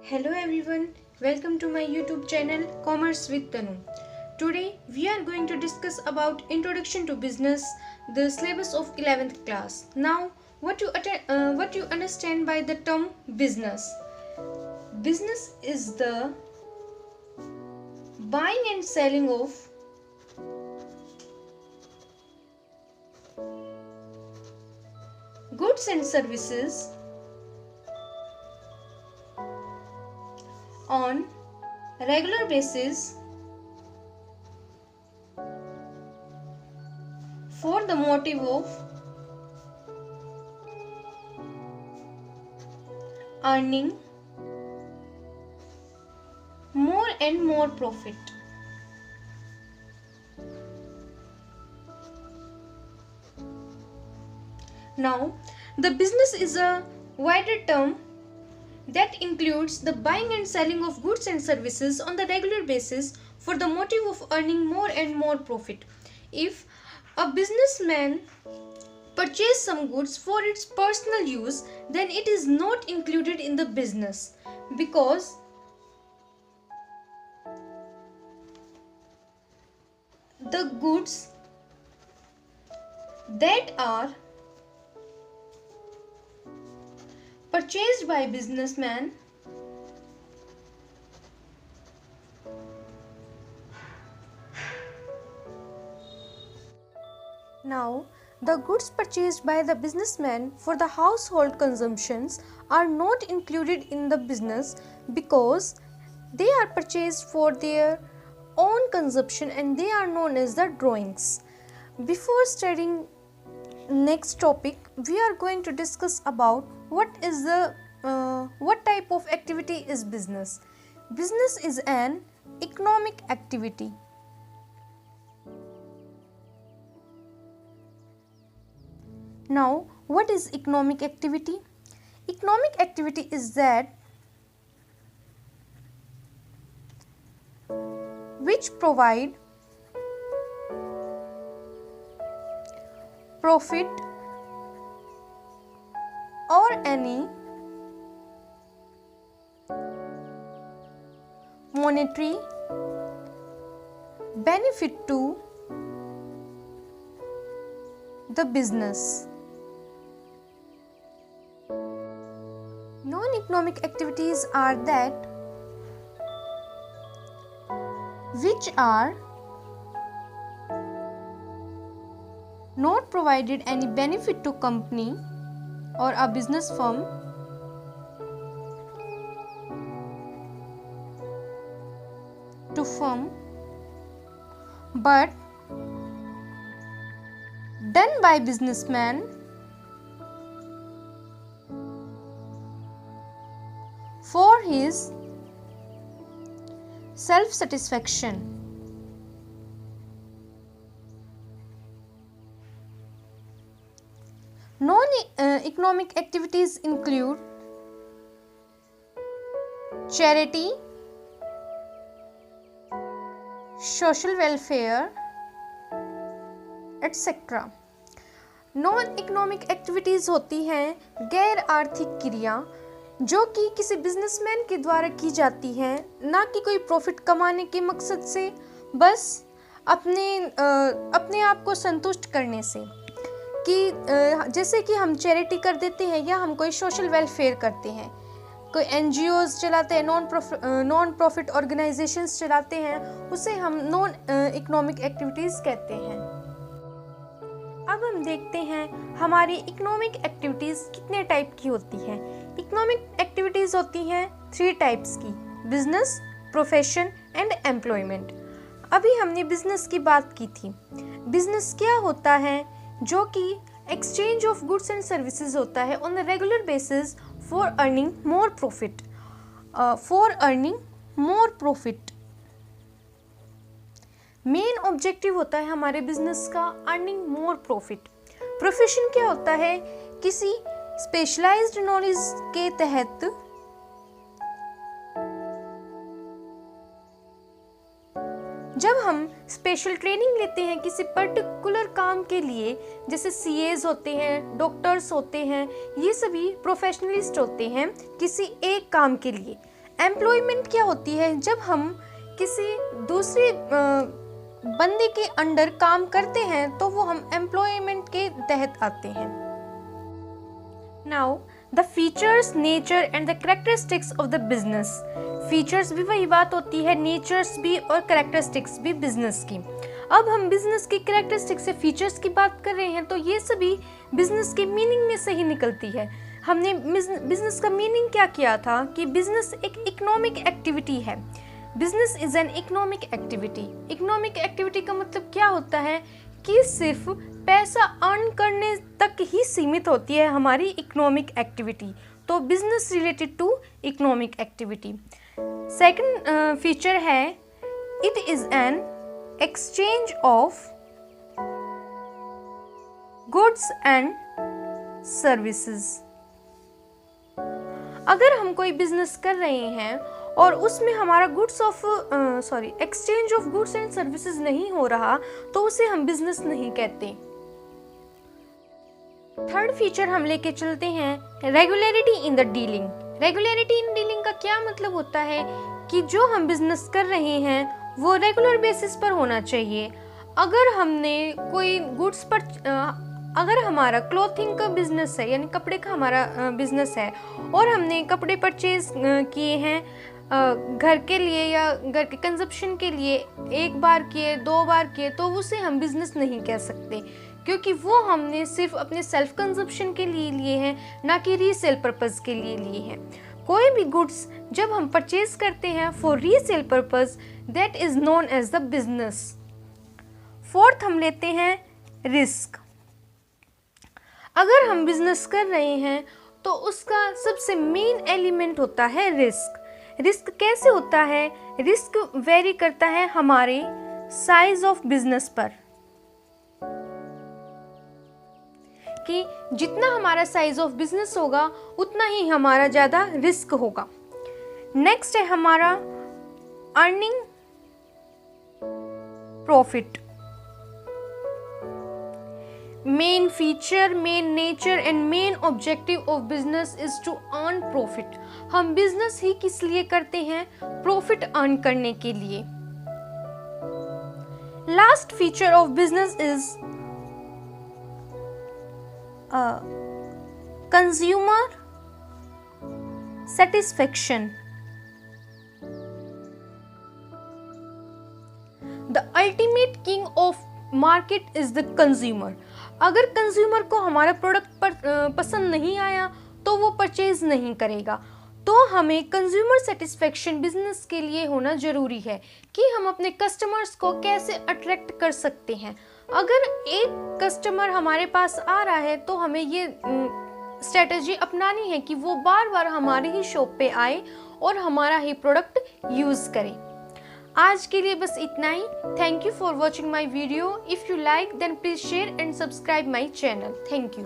Hello everyone, welcome to my YouTube channel Commerce with Tanu. Today we are going to discuss about Introduction to Business, the syllabus of 11th class. Now, what you understand by the term business? Business is the buying and selling of goods and services on regular basis for the motive of earning more and more profit. Now, the business is a wider term that includes the buying and selling of goods and services on the regular basis for the motive of earning more and more profit. If a businessman purchases some goods for its personal use, then it is not included in the business because the goods that are purchased by businessman Now, the goods purchased by the businessman for the household consumptions are not included in the business because they are purchased for their own consumption and they are known as the drawings. Before studying next topic, we are going to discuss about what type of activity is business. Business is an economic activity. Now, what is economic activity? Economic activity is that which provide profit or any monetary benefit to the business. Non-economic activities are that which are not provided any benefit to company or a business firm but done by businessman for his self-satisfaction. Non-economic activities include charity, social welfare, etc. Non economic activities होती हैं गैर आर्थिक क्रिया जो कि किसी businessman के द्वारा की जाती हैं, ना कि कोई प्रॉफिट कमाने के मकसद से, बस अपने आप को संतुष्ट करने से, कि जैसे कि हम चैरिटी कर देते हैं या हम कोई सोशल वेलफेयर करते हैं, कोई एनजीओज चलाते हैं, नॉन प्रॉफिट ऑर्गेनाइजेशंस चलाते हैं, उसे हम नॉन इकोनॉमिक एक्टिविटीज़ कहते हैं। अब हम देखते हैं हमारी इकोनॉमिक एक्टिविटीज़ कितने टाइप की होती हैं। इकोनॉमिक एक्टिविटीज़ होती हैं 3 टाइप्स की: बिजनेस, प्रोफेशन एंड एम्प्लॉयमेंट। अभी हमने बिजनेस की बात की थी। बिजनेस क्या होता है? जो कि exchange of goods and services होता है on a regular basis for earning more profit. Main objective होता है हमारे बिजनेस का अर्निंग मोर प्रॉफिट। प्रोफेशन क्या होता है? किसी स्पेशलाइज्ड नॉलेज के तहत जब हम स्पेशल ट्रेनिंग लेते हैं किसी पर्टिकुलर काम के लिए, जैसे सीएज होते हैं, डॉक्टर्स होते हैं, ये सभी प्रोफेशनलिस्ट होते हैं किसी एक काम के लिए। एम्प्लॉयमेंट क्या होती है? जब हम किसी दूसरे बंदे के अंडर काम करते हैं तो वो हम एम्प्लॉयमेंट के तहत आते हैं। Now the features, nature and the characteristics of the business. Features भी वही बात होती है, नेचर्स भी और कैरेक्टरिस्टिक्स भी बिजनेस की। अब हम बिजनेस की कैरेक्टरिस्टिक्स से फीचर्स की बात कर रहे हैं तो ये सभी बिजनेस के मीनिंग में से ही निकलती है। हमने बिजनेस का मीनिंग क्या किया था कि बिजनेस एक इकोनॉमिक एक्टिविटी है। Business is an economic activity. Economic activity का मतलब क्या होता है कि सिर्फ पैसा अर्न करने तक ही सीमित होती है हमारी इकोनॉमिक एक्टिविटी। तो business related to economic activity. Second feature है it is an exchange of goods and services. अगर हम कोई बिजनेस कर रहे हैं और उसमें हमारा exchange of goods and services नहीं हो रहा तो उसे हम बिजनेस नहीं कहते। थर्ड फीचर हम लेके चलते हैं regularity in the dealing. Regularity in dealing का क्या मतलब होता है कि जो हम बिजनेस कर रहे हैं वो रेगुलर बेसिस पर होना चाहिए। अगर हमने कोई गुड्स पर अगर हमारा क्लॉथिंग का बिजनेस है यानी कपड़े का हमारा बिजनेस है और हमने कपड़े परचेज किए हैं घर के लिए या घर के कंजप्शन के लिए, एक बार किए, 2 बार किए, तो उसे हम बिजनेस नहीं कह सकते क्योंकि वो हमने सिर्फ अपने सेल्फ कंजप्शन के लिए हैं, ना कि रीसेल पर्पस के लिए हैं। कोई भी गुड्स जब हम परचेज करते हैं for resale purpose, that is known as the business. Fourth हम लेते हैं रिस्क। अगर हम बिजनेस कर रहे हैं तो उसका सबसे मेन एलिमेंट होता है रिस्क। रिस्क कैसे होता है? रिस्क वेरी करता है हमारे साइज ऑफ बिजनेस पर, कि जितना हमारा साइज ऑफ बिजनेस होगा उतना ही हमारा ज़्यादा रिस्क होगा। नेक्स्ट है हमारा earning profit. Main feature, main nature and main objective of business is to earn profit. हम बिजनेस ही किस लिए करते हैं? प्रॉफिट अर्न करने के लिए। Last feature of business is consumer satisfaction. The ultimate king of market is the consumer. अगर कंज्यूमर को हमारा प्रोडक्ट पसंद नहीं आया तो वो परचेज नहीं करेगा। तो हमें कंज्यूमर सेटिस्फेक्शन बिजनेस के लिए होना जरूरी है कि हम अपने कस्टमर्स को कैसे अट्रैक्ट कर सकते हैं। अगर एक कस्टमर हमारे पास आ रहा है तो हमें ये स्ट्रेटजी अपनानी है कि वो बार बार हमारी ही शॉप पे आए और हमारा ही प्रोडक्ट यूज़ करें। आज के लिए बस इतना ही। Thank you for watching my video. If you like then please share and subscribe my channel. Thank you.